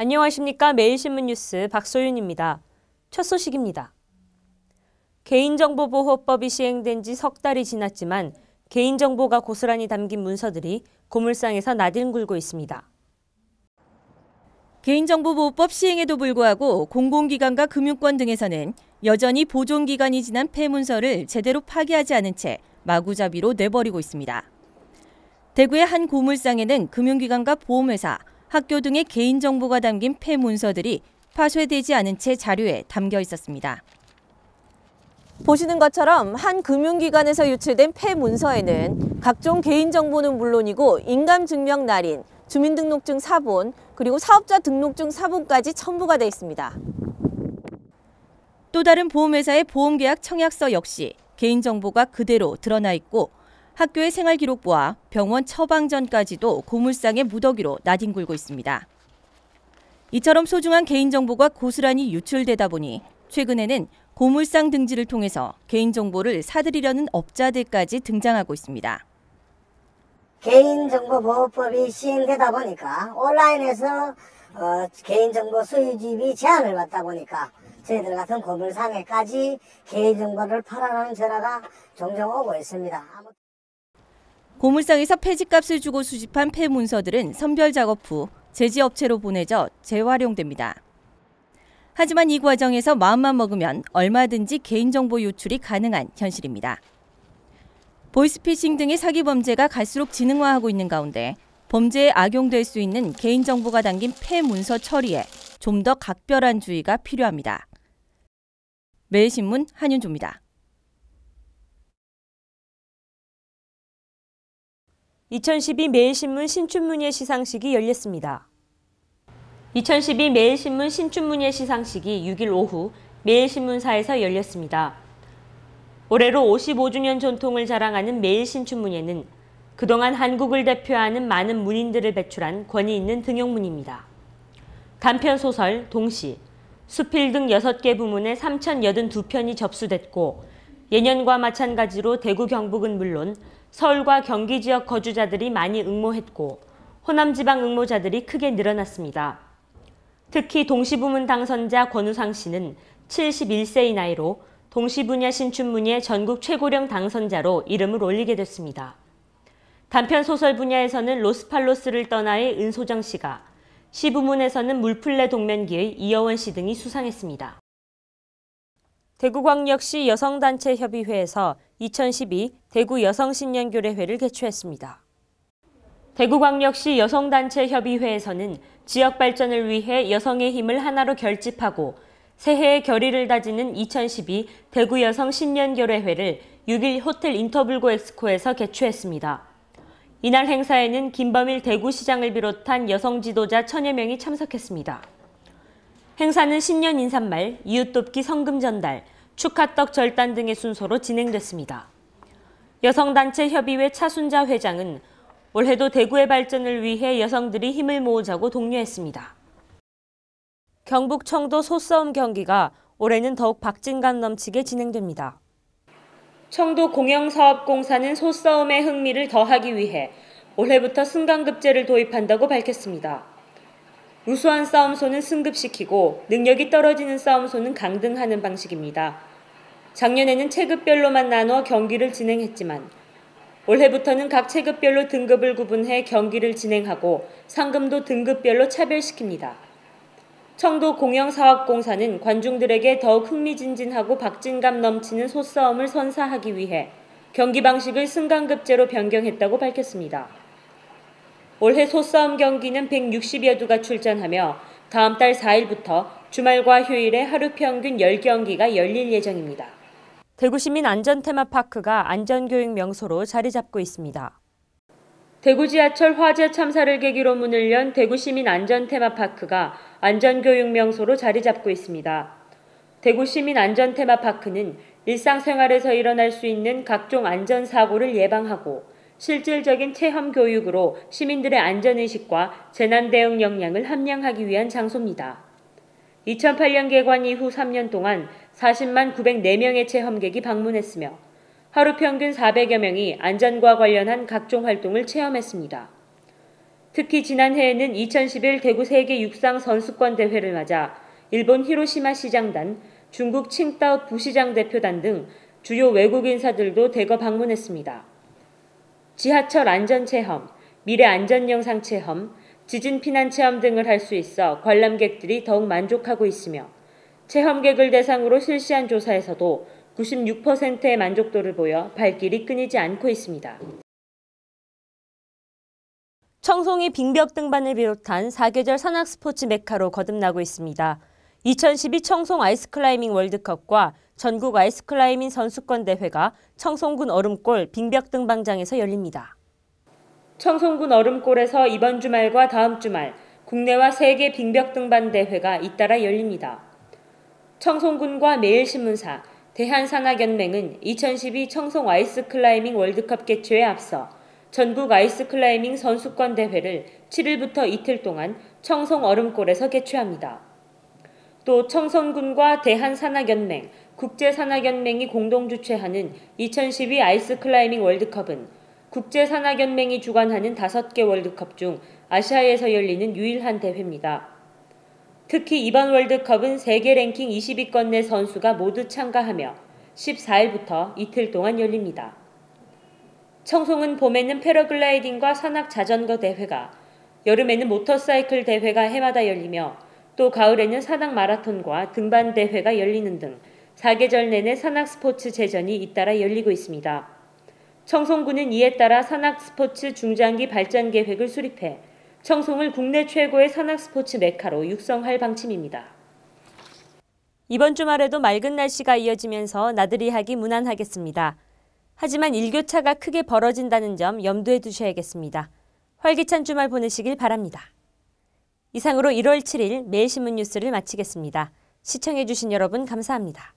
안녕하십니까. 매일신문 뉴스 박소윤입니다. 첫 소식입니다. 개인정보보호법이 시행된 지 석 달이 지났지만 개인정보가 고스란히 담긴 문서들이 고물상에서 나뒹굴고 있습니다. 개인정보보호법 시행에도 불구하고 공공기관과 금융권 등에서는 여전히 보존기간이 지난 폐문서를 제대로 파기하지 않은 채 마구잡이로 내버리고 있습니다. 대구의 한 고물상에는 금융기관과 보험회사, 학교 등의 개인정보가 담긴 폐문서들이 파쇄되지 않은 채 자료에 담겨 있었습니다. 보시는 것처럼 한 금융기관에서 유출된 폐문서에는 각종 개인정보는 물론이고 인감증명 날인, 주민등록증 사본, 그리고 사업자 등록증 사본까지 첨부가 돼 있습니다. 또 다른 보험회사의 보험계약 청약서 역시 개인정보가 그대로 드러나 있고 학교의 생활기록부와 병원 처방전까지도 고물상의 무더기로 나뒹굴고 있습니다. 이처럼 소중한 개인정보가 고스란히 유출되다 보니 최근에는 고물상 등지를 통해서 개인정보를 사들이려는 업자들까지 등장하고 있습니다. 개인정보보호법이 시행되다 보니까 온라인에서 개인정보 수집이 제한을 받다 보니까 저희들 같은 고물상에까지 개인정보를 팔아라는 전화가 종종 오고 있습니다. 고물상에서 폐지값을 주고 수집한 폐문서들은 선별 작업 후 제지업체로 보내져 재활용됩니다. 하지만 이 과정에서 마음만 먹으면 얼마든지 개인정보 유출이 가능한 현실입니다. 보이스피싱 등의 사기 범죄가 갈수록 진흥화하고 있는 가운데 범죄에 악용될 수 있는 개인정보가 담긴 폐문서 처리에 좀 더 각별한 주의가 필요합니다. 매일신문 한윤조입니다. 2012 매일신문 신춘문예 시상식이 열렸습니다. 2012 매일신문 신춘문예 시상식이 6일 오후 매일신문사에서 열렸습니다. 올해로 55주년 전통을 자랑하는 매일신춘문예는 그동안 한국을 대표하는 많은 문인들을 배출한 권위 있는 등용문입니다. 단편소설, 동시, 수필 등 6개 부문에 3,082편이 접수됐고 예년과 마찬가지로 대구 경북은 물론 서울과 경기 지역 거주자들이 많이 응모했고 호남 지방 응모자들이 크게 늘어났습니다. 특히 동시 부문 당선자 권우상 씨는 71세의 나이로 동시 분야 신춘문예 전국 최고령 당선자로 이름을 올리게 됐습니다. 단편 소설 분야에서는 로스팔로스를 떠나의 은소정 씨가, 시 부문에서는 물풀레 동면기의 이여원 씨 등이 수상했습니다. 대구광역시 여성단체협의회에서 2012 대구 여성신년교례회를 개최했습니다. 대구광역시 여성단체협의회에서는 지역 발전을 위해 여성의 힘을 하나로 결집하고 새해의 결의를 다지는 2012 대구 여성신년교례회를 6일 호텔 인터블고 엑스코에서 개최했습니다. 이날 행사에는 김범일 대구시장을 비롯한 여성 지도자 1000여 명이 참석했습니다. 행사는 신년 인사말, 이웃돕기 성금 전달, 축하떡 절단 등의 순서로 진행됐습니다. 여성단체협의회 차순자 회장은 올해도 대구의 발전을 위해 여성들이 힘을 모으자고 독려했습니다. 경북 청도 소싸움 경기가 올해는 더욱 박진감 넘치게 진행됩니다. 청도 공영사업공사는 소싸움의 흥미를 더하기 위해 올해부터 승강급제를 도입한다고 밝혔습니다. 우수한 싸움소는 승급시키고 능력이 떨어지는 싸움소는 강등하는 방식입니다. 작년에는 체급별로만 나눠 경기를 진행했지만 올해부터는 각 체급별로 등급을 구분해 경기를 진행하고 상금도 등급별로 차별시킵니다. 청도 공영사업공사는 관중들에게 더욱 흥미진진하고 박진감 넘치는 소싸움을 선사하기 위해 경기 방식을 승강급제로 변경했다고 밝혔습니다. 올해 소싸움 경기는 160여 두가 출전하며 다음 달 4일부터 주말과 휴일에 하루 평균 10경기가 열릴 예정입니다. 대구시민 안전테마파크가 안전교육 명소로 자리 잡고 있습니다. 대구 지하철 화재 참사를 계기로 문을 연 대구시민 안전테마파크가 안전교육 명소로 자리 잡고 있습니다. 대구시민 안전테마파크는 일상생활에서 일어날 수 있는 각종 안전사고를 예방하고 실질적인 체험 교육으로 시민들의 안전의식과 재난대응 역량을 함양하기 위한 장소입니다. 2008년 개관 이후 3년 동안 40만 904명의 체험객이 방문했으며 하루 평균 400여 명이 안전과 관련한 각종 활동을 체험했습니다. 특히 지난해에는 2011 대구 세계 육상 선수권 대회를 맞아 일본 히로시마 시장단, 중국 칭다오 부시장 대표단 등 주요 외국 인사들도 대거 방문했습니다. 지하철 안전체험, 미래 안전영상 체험, 지진 피난 체험 등을 할 수 있어 관람객들이 더욱 만족하고 있으며 체험객을 대상으로 실시한 조사에서도 96%의 만족도를 보여 발길이 끊이지 않고 있습니다. 청송이 빙벽 등반을 비롯한 사계절 산악 스포츠 메카로 거듭나고 있습니다. 2012 청송 아이스클라이밍 월드컵과 전국 아이스클라이밍 선수권 대회가 청송군 얼음골 빙벽 등반장에서 열립니다. 청송군 얼음골에서 이번 주말과 다음 주말 국내와 세계 빙벽 등반 대회가 잇따라 열립니다. 청송군과 매일신문사, 대한산악연맹은 2012 청송 아이스클라이밍 월드컵 개최에 앞서 전국 아이스클라이밍 선수권 대회를 7일부터 이틀 동안 청송 얼음골에서 개최합니다. 또 청송군과 대한산악연맹, 국제산악연맹이 공동 주최하는 2012 아이스클라이밍 월드컵은 국제산악연맹이 주관하는 5개 월드컵 중 아시아에서 열리는 유일한 대회입니다. 특히 이번 월드컵은 세계 랭킹 20위권 내 선수가 모두 참가하며 14일부터 이틀 동안 열립니다. 청송은 봄에는 패러글라이딩과 산악 자전거 대회가, 여름에는 모터사이클 대회가 해마다 열리며 또 가을에는 산악 마라톤과 등반 대회가 열리는 등 사계절 내내 산악 스포츠 제전이 잇따라 열리고 있습니다. 청송군은 이에 따라 산악 스포츠 중장기 발전 계획을 수립해 청송을 국내 최고의 산악 스포츠 메카로 육성할 방침입니다. 이번 주말에도 맑은 날씨가 이어지면서 나들이 하기 무난하겠습니다. 하지만 일교차가 크게 벌어진다는 점 염두에 두셔야겠습니다. 활기찬 주말 보내시길 바랍니다. 이상으로 1월 7일 매일신문 뉴스를 마치겠습니다. 시청해주신 여러분 감사합니다.